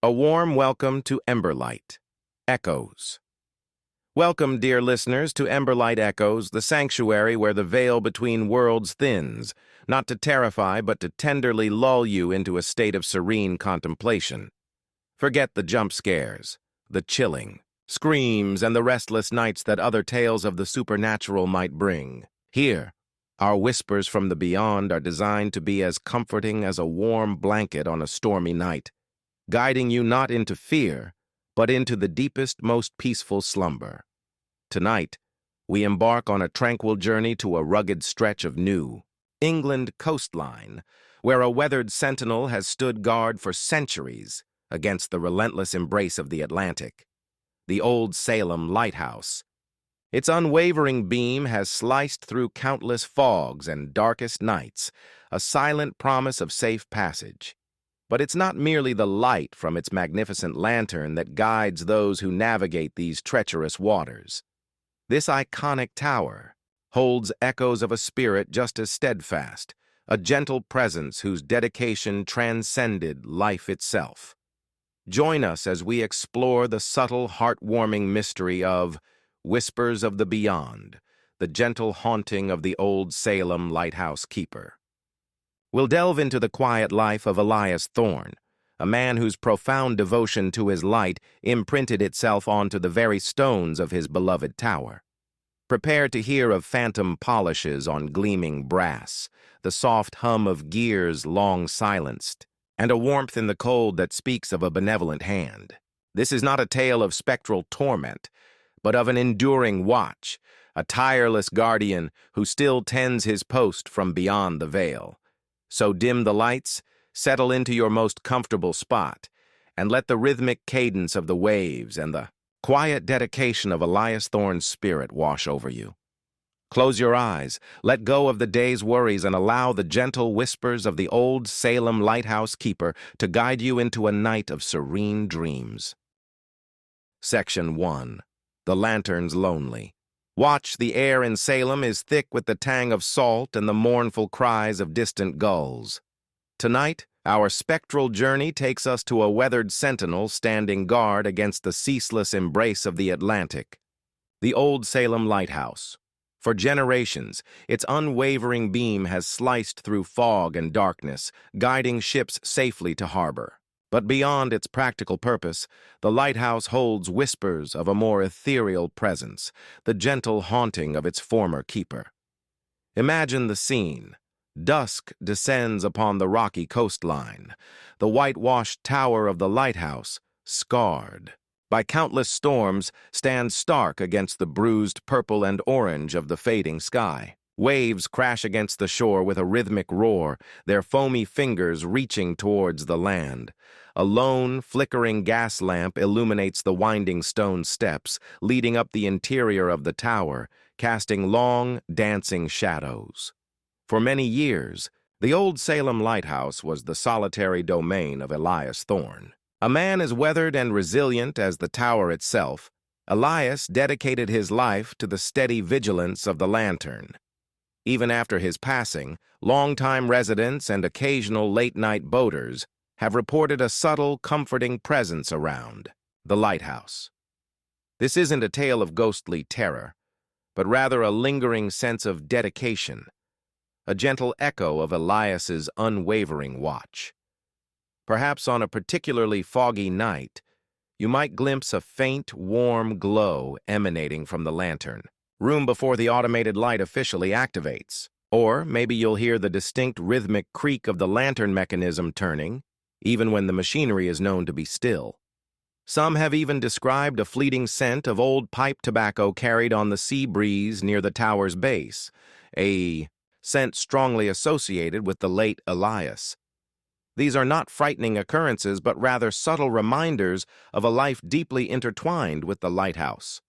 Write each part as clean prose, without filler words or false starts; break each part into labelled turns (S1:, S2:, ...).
S1: A warm welcome to Emberlight Echoes. Welcome, dear listeners, to Emberlight Echoes, the sanctuary where the veil between worlds thins, not to terrify but to tenderly lull you into a state of serene contemplation. Forget the jump scares, the chilling screams, and the restless nights that other tales of the supernatural might bring. Here, our whispers from the beyond are designed to be as comforting as a warm blanket on a stormy night, guiding you not into fear, but into the deepest, most peaceful slumber. Tonight, we embark on a tranquil journey to a rugged stretch of New England coastline, where a weathered sentinel has stood guard for centuries against the relentless embrace of the Atlantic, the old Salem Lighthouse. Its unwavering beam has sliced through countless fogs and darkest nights, a silent promise of safe passage. But it's not merely the light from its magnificent lantern that guides those who navigate these treacherous waters. This iconic tower holds echoes of a spirit just as steadfast, a gentle presence whose dedication transcended life itself. Join us as we explore the subtle, heartwarming mystery of Whispers of the Beyond, the gentle haunting of the old Salem lighthouse keeper. We'll delve into the quiet life of Elias Thorne, a man whose profound devotion to his light imprinted itself onto the very stones of his beloved tower. Prepare to hear of phantom polishes on gleaming brass, the soft hum of gears long silenced, and a warmth in the cold that speaks of a benevolent hand. This is not a tale of spectral torment, but of an enduring watch, a tireless guardian who still tends his post from beyond the veil. So dim the lights, settle into your most comfortable spot, and let the rhythmic cadence of the waves and the quiet dedication of Elias Thorne's spirit wash over you. Close your eyes, let go of the day's worries, and allow the gentle whispers of the old Salem lighthouse keeper to guide you into a night of serene dreams. Section 1. The Lantern's Lonely. Watch, the air in Salem is thick with the tang of salt and the mournful cries of distant gulls. Tonight, our spectral journey takes us to a weathered sentinel standing guard against the ceaseless embrace of the Atlantic. The old Salem Lighthouse. For generations, its unwavering beam has sliced through fog and darkness, guiding ships safely to harbor. But beyond its practical purpose, the lighthouse holds whispers of a more ethereal presence, the gentle haunting of its former keeper. Imagine the scene. Dusk descends upon the rocky coastline, the whitewashed tower of the lighthouse, scarred by countless storms, stands stark against the bruised purple and orange of the fading sky. Waves crash against the shore with a rhythmic roar, their foamy fingers reaching towards the land. A lone, flickering gas lamp illuminates the winding stone steps, leading up the interior of the tower, casting long, dancing shadows. For many years, the old Salem Lighthouse was the solitary domain of Elias Thorne. A man as weathered and resilient as the tower itself, Elias dedicated his life to the steady vigilance of the lantern. Even after his passing, longtime residents and occasional late-night boaters have reported a subtle, comforting presence around the lighthouse. This isn't a tale of ghostly terror, but rather a lingering sense of dedication, a gentle echo of Elias's unwavering watch. Perhaps on a particularly foggy night, you might glimpse a faint, warm glow emanating from the lantern, room before the automated light officially activates. Or maybe you'll hear the distinct rhythmic creak of the lantern mechanism turning, even when the machinery is known to be still. Some have even described a fleeting scent of old pipe tobacco carried on the sea breeze near the tower's base, a scent strongly associated with the late Elias. These are not frightening occurrences, but rather subtle reminders of a life deeply intertwined with the lighthouse.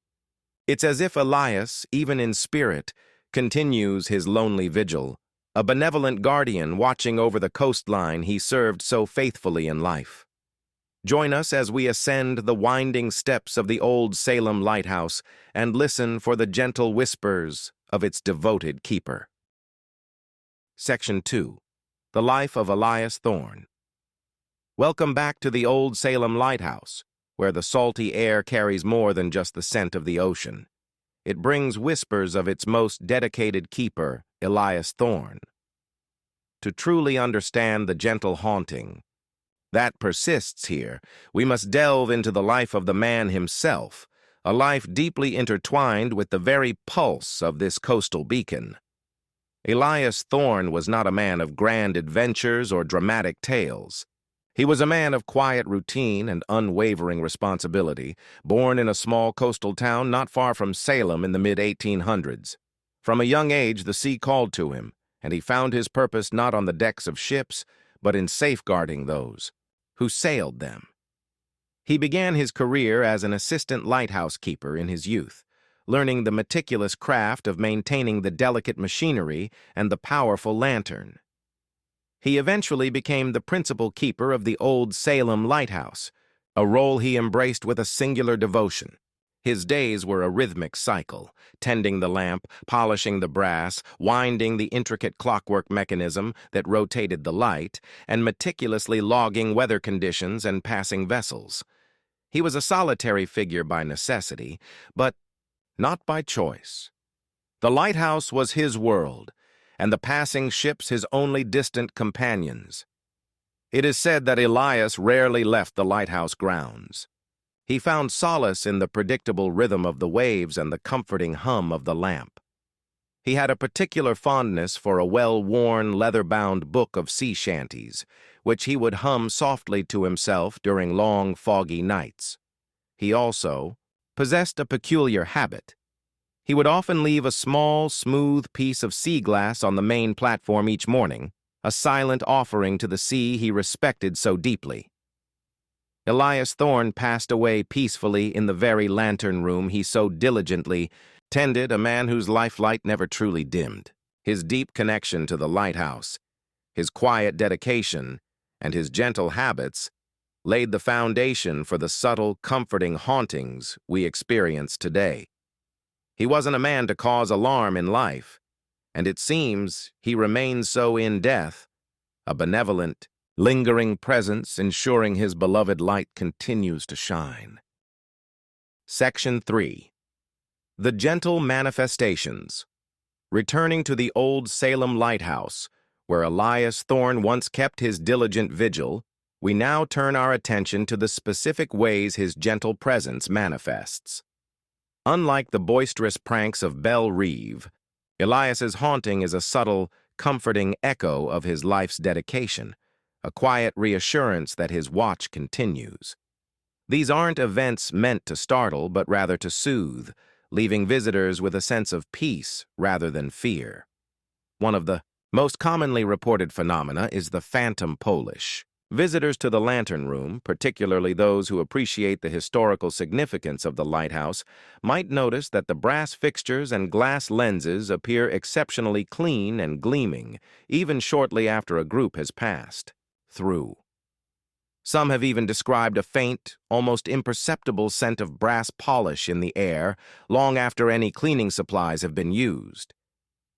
S1: It's as if Elias, even in spirit, continues his lonely vigil, a benevolent guardian watching over the coastline he served so faithfully in life. Join us as we ascend the winding steps of the old Salem Lighthouse and listen for the gentle whispers of its devoted keeper. Section 2. The Life of Elias Thorne. Welcome back to the old Salem Lighthouse, where the salty air carries more than just the scent of the ocean. It brings whispers of its most dedicated keeper, Elias Thorne. To truly understand the gentle haunting that persists here, we must delve into the life of the man himself, a life deeply intertwined with the very pulse of this coastal beacon. Elias Thorne was not a man of grand adventures or dramatic tales. He was a man of quiet routine and unwavering responsibility, born in a small coastal town not far from Salem in the mid-1800s. From a young age, the sea called to him, and he found his purpose not on the decks of ships, but in safeguarding those who sailed them. He began his career as an assistant lighthouse keeper in his youth, learning the meticulous craft of maintaining the delicate machinery and the powerful lantern. He eventually became the principal keeper of the old Salem Lighthouse, a role he embraced with a singular devotion. His days were a rhythmic cycle, tending the lamp, polishing the brass, winding the intricate clockwork mechanism that rotated the light, and meticulously logging weather conditions and passing vessels. He was a solitary figure by necessity, but not by choice. The lighthouse was his world, and the passing ships his only distant companions. It is said that Elias rarely left the lighthouse grounds. He found solace in the predictable rhythm of the waves and the comforting hum of the lamp. He had a particular fondness for a well-worn, leather-bound book of sea shanties, which he would hum softly to himself during long, foggy nights. He also possessed a peculiar habit. He would often leave a small, smooth piece of sea glass on the main platform each morning, a silent offering to the sea he respected so deeply. Elias Thorne passed away peacefully in the very lantern room he so diligently tended, a man whose lifelight never truly dimmed. His deep connection to the lighthouse, his quiet dedication, and his gentle habits laid the foundation for the subtle, comforting hauntings we experience today. He wasn't a man to cause alarm in life, and it seems he remains so in death, a benevolent, lingering presence ensuring his beloved light continues to shine. Section 3. The Gentle Manifestations. Returning to the old Salem Lighthouse, where Elias Thorne once kept his diligent vigil, we now turn our attention to the specific ways his gentle presence manifests. Unlike the boisterous pranks of Belle Reeve, Elias's haunting is a subtle, comforting echo of his life's dedication, a quiet reassurance that his watch continues. These aren't events meant to startle, but rather to soothe, leaving visitors with a sense of peace rather than fear. One of the most commonly reported phenomena is the phantom Polish. Visitors to the lantern room, particularly those who appreciate the historical significance of the lighthouse, might notice that the brass fixtures and glass lenses appear exceptionally clean and gleaming, even shortly after a group has passed through. Some have even described a faint, almost imperceptible scent of brass polish in the air long after any cleaning supplies have been used.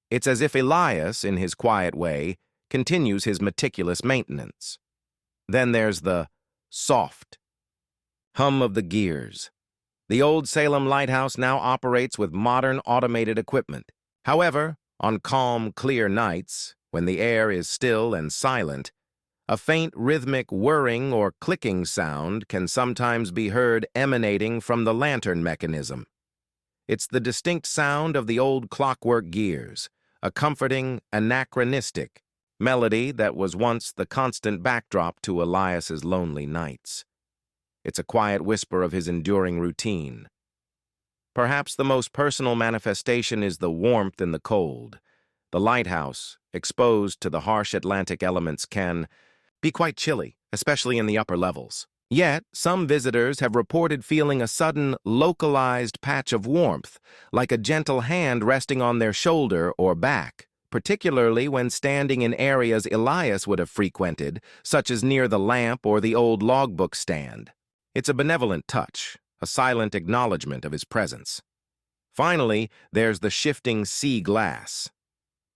S1: It's as if Elias, in his quiet way, continues his meticulous maintenance. Then there's the soft hum of the gears. The old Salem Lighthouse now operates with modern automated equipment. However, on calm, clear nights, when the air is still and silent, a faint rhythmic whirring or clicking sound can sometimes be heard emanating from the lantern mechanism. It's the distinct sound of the old clockwork gears, a comforting, anachronistic melody that was once the constant backdrop to Elias's lonely nights. It's a quiet whisper of his enduring routine. Perhaps the most personal manifestation is the warmth in the cold. The lighthouse, exposed to the harsh Atlantic elements, can be quite chilly, especially in the upper levels. Yet, some visitors have reported feeling a sudden, localized patch of warmth, like a gentle hand resting on their shoulder or back, particularly when standing in areas Elias would have frequented, such as near the lamp or the old logbook stand. It's a benevolent touch, a silent acknowledgement of his presence. Finally, there's the shifting sea glass.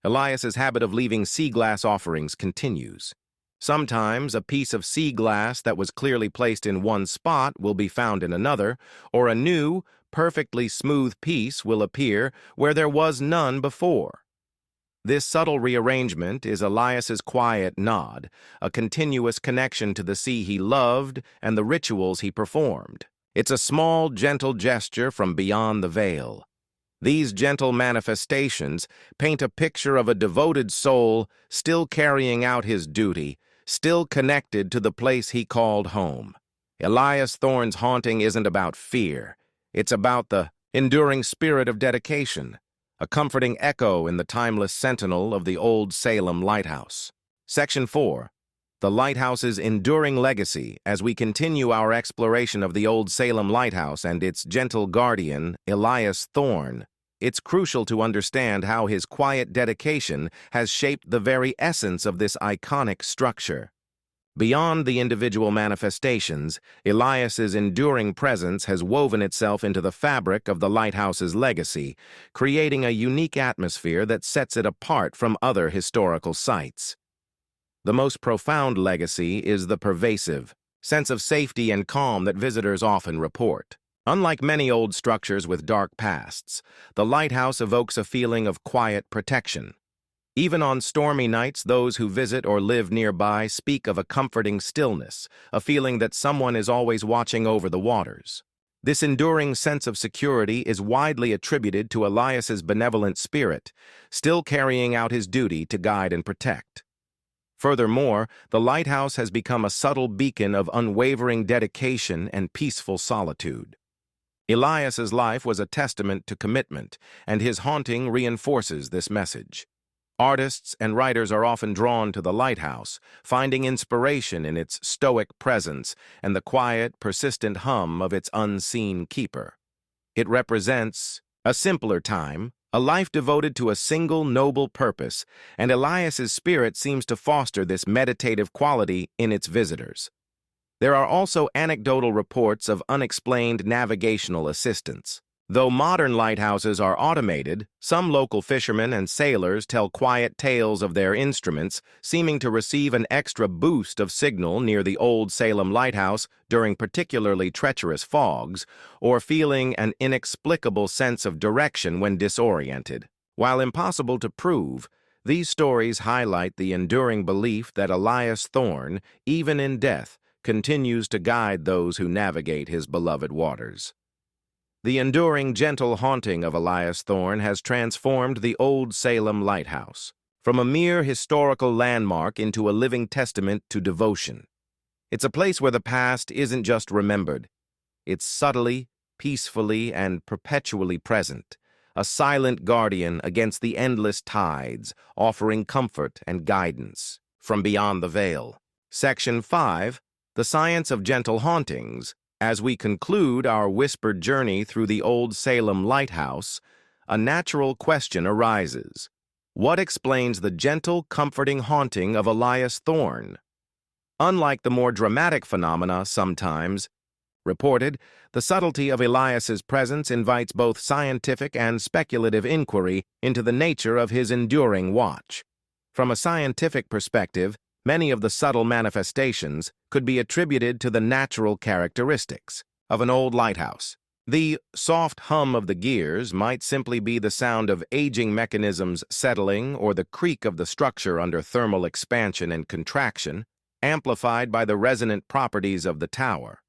S1: Elias's habit of leaving sea glass offerings continues. Sometimes a piece of sea glass that was clearly placed in one spot will be found in another, or a new, perfectly smooth piece will appear where there was none before. This subtle rearrangement is Elias's quiet nod, a continuous connection to the sea he loved and the rituals he performed. It's a small, gentle gesture from beyond the veil. These gentle manifestations paint a picture of a devoted soul still carrying out his duty, still connected to the place he called home. Elias Thorne's haunting isn't about fear. It's about the enduring spirit of dedication, a comforting echo in the timeless sentinel of the old Salem Lighthouse. Section 4. The Lighthouse's Enduring Legacy. As we continue our exploration of the old Salem Lighthouse and its gentle guardian, Elias Thorne, it's crucial to understand how his quiet dedication has shaped the very essence of this iconic structure. Beyond the individual manifestations, Elias's enduring presence has woven itself into the fabric of the lighthouse's legacy, creating a unique atmosphere that sets it apart from other historical sites. The most profound legacy is the pervasive sense of safety and calm that visitors often report. Unlike many old structures with dark pasts, the lighthouse evokes a feeling of quiet protection. Even on stormy nights, those who visit or live nearby speak of a comforting stillness, a feeling that someone is always watching over the waters. This enduring sense of security is widely attributed to Elias's benevolent spirit, still carrying out his duty to guide and protect. Furthermore, the lighthouse has become a subtle beacon of unwavering dedication and peaceful solitude. Elias's life was a testament to commitment, and his haunting reinforces this message. Artists and writers are often drawn to the lighthouse, finding inspiration in its stoic presence and the quiet, persistent hum of its unseen keeper. It represents a simpler time, a life devoted to a single noble purpose, and Elias's spirit seems to foster this meditative quality in its visitors. There are also anecdotal reports of unexplained navigational assistance. Though modern lighthouses are automated, some local fishermen and sailors tell quiet tales of their instruments seeming to receive an extra boost of signal near the old Salem Lighthouse during particularly treacherous fogs, or feeling an inexplicable sense of direction when disoriented. While impossible to prove, these stories highlight the enduring belief that Elias Thorne, even in death, continues to guide those who navigate his beloved waters. The enduring, gentle haunting of Elias Thorne has transformed the old Salem Lighthouse from a mere historical landmark into a living testament to devotion. It's a place where the past isn't just remembered. It's subtly, peacefully, and perpetually present, a silent guardian against the endless tides, offering comfort and guidance from beyond the veil. Section 5. The Science of Gentle Hauntings. As we conclude our whispered journey through the old Salem Lighthouse, a natural question arises. What explains the gentle, comforting haunting of Elias Thorne? Unlike the more dramatic phenomena sometimes reported, the subtlety of Elias's presence invites both scientific and speculative inquiry into the nature of his enduring watch. From a scientific perspective, many of the subtle manifestations could be attributed to the natural characteristics of an old lighthouse. The soft hum of the gears might simply be the sound of aging mechanisms settling or the creak of the structure under thermal expansion and contraction, amplified by the resonant properties of the tower.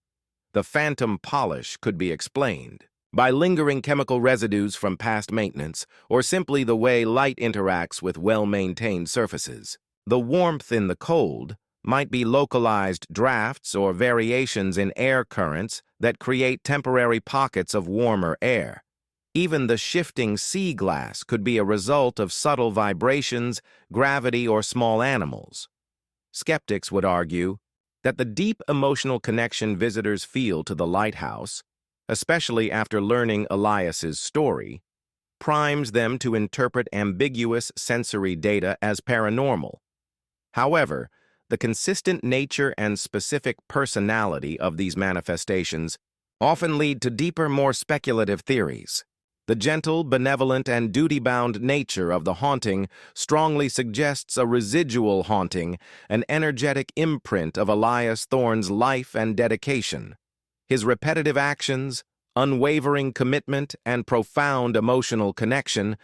S1: The phantom polish could be explained by lingering chemical residues from past maintenance or simply the way light interacts with well-maintained surfaces. The warmth in the cold might be localized drafts or variations in air currents that create temporary pockets of warmer air. Even the shifting sea glass could be a result of subtle vibrations, gravity, or small animals. Skeptics would argue that the deep emotional connection visitors feel to the lighthouse, especially after learning Elias's story, primes them to interpret ambiguous sensory data as paranormal. However, the consistent nature and specific personality of these manifestations often lead to deeper, more speculative theories. The gentle, benevolent, and duty-bound nature of the haunting strongly suggests a residual haunting, an energetic imprint of Elias Thorne's life and dedication. His repetitive actions, unwavering commitment, and profound emotional connection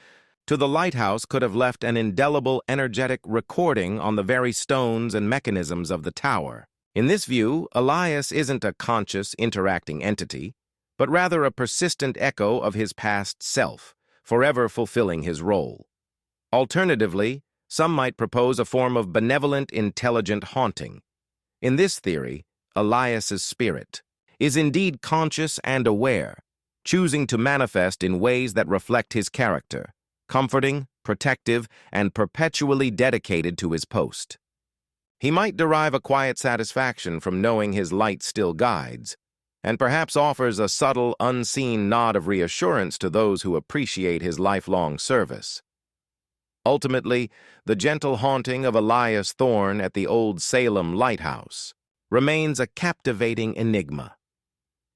S1: to the lighthouse could have left an indelible, energetic recording on the very stones and mechanisms of the tower. In this view, Elias isn't a conscious, interacting entity, but rather a persistent echo of his past self, forever fulfilling his role. Alternatively, some might propose a form of benevolent, intelligent haunting. In this theory, Elias's spirit is indeed conscious and aware, choosing to manifest in ways that reflect his character, comforting, protective, and perpetually dedicated to his post. He might derive a quiet satisfaction from knowing his light still guides, and perhaps offers a subtle, unseen nod of reassurance to those who appreciate his lifelong service. Ultimately, the gentle haunting of Elias Thorne at the old Salem Lighthouse remains a captivating enigma.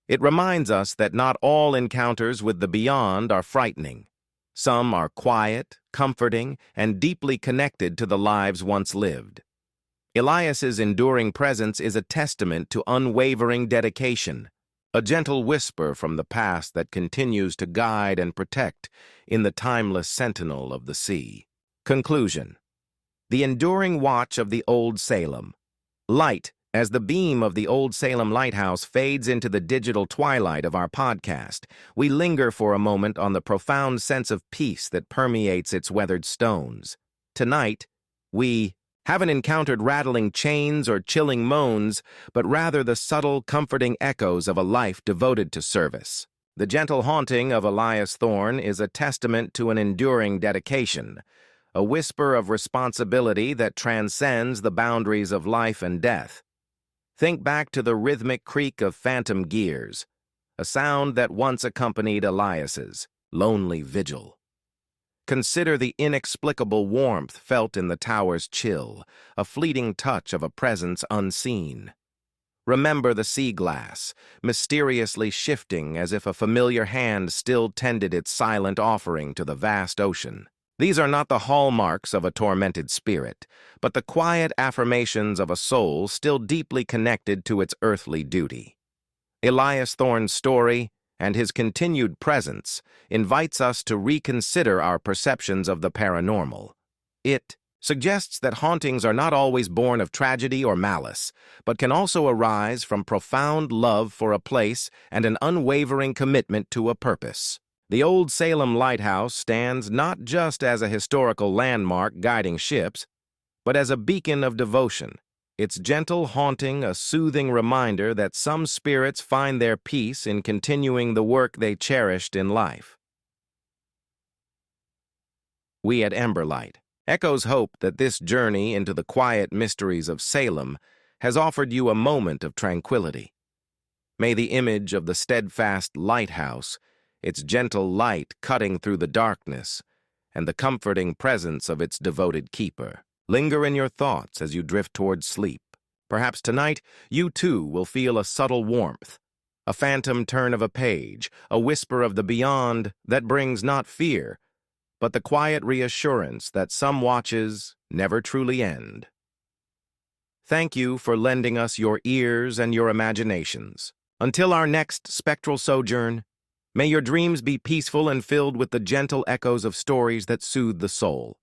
S1: It reminds us that not all encounters with the beyond are frightening. Some are quiet, comforting, and deeply connected to the lives once lived. Elias's enduring presence is a testament to unwavering dedication, a gentle whisper from the past that continues to guide and protect in the timeless sentinel of the sea. Conclusion. The enduring watch of the old Salem. Light, as the beam of the old Salem Lighthouse fades into the digital twilight of our podcast, we linger for a moment on the profound sense of peace that permeates its weathered stones. Tonight, we haven't encountered rattling chains or chilling moans, but rather the subtle, comforting echoes of a life devoted to service. The gentle haunting of Elias Thorne is a testament to an enduring dedication, a whisper of responsibility that transcends the boundaries of life and death. Think back to the rhythmic creak of phantom gears, a sound that once accompanied Elias's lonely vigil. Consider the inexplicable warmth felt in the tower's chill, a fleeting touch of a presence unseen. Remember the sea glass, mysteriously shifting as if a familiar hand still tended its silent offering to the vast ocean. These are not the hallmarks of a tormented spirit, but the quiet affirmations of a soul still deeply connected to its earthly duty. Elias Thorne's story, and his continued presence, invites us to reconsider our perceptions of the paranormal. It suggests that hauntings are not always born of tragedy or malice, but can also arise from profound love for a place and an unwavering commitment to a purpose. The old Salem Lighthouse stands not just as a historical landmark guiding ships, but as a beacon of devotion, its gentle haunting a soothing reminder that some spirits find their peace in continuing the work they cherished in life. We at Emberlight Echoes hope that this journey into the quiet mysteries of Salem has offered you a moment of tranquility. May the image of the steadfast lighthouse, its gentle light cutting through the darkness, and the comforting presence of its devoted keeper linger in your thoughts as you drift towards sleep. Perhaps tonight you too will feel a subtle warmth, a phantom turn of a page, a whisper of the beyond that brings not fear, but the quiet reassurance that some watches never truly end. Thank you for lending us your ears and your imaginations. Until our next spectral sojourn, may your dreams be peaceful and filled with the gentle echoes of stories that soothe the soul.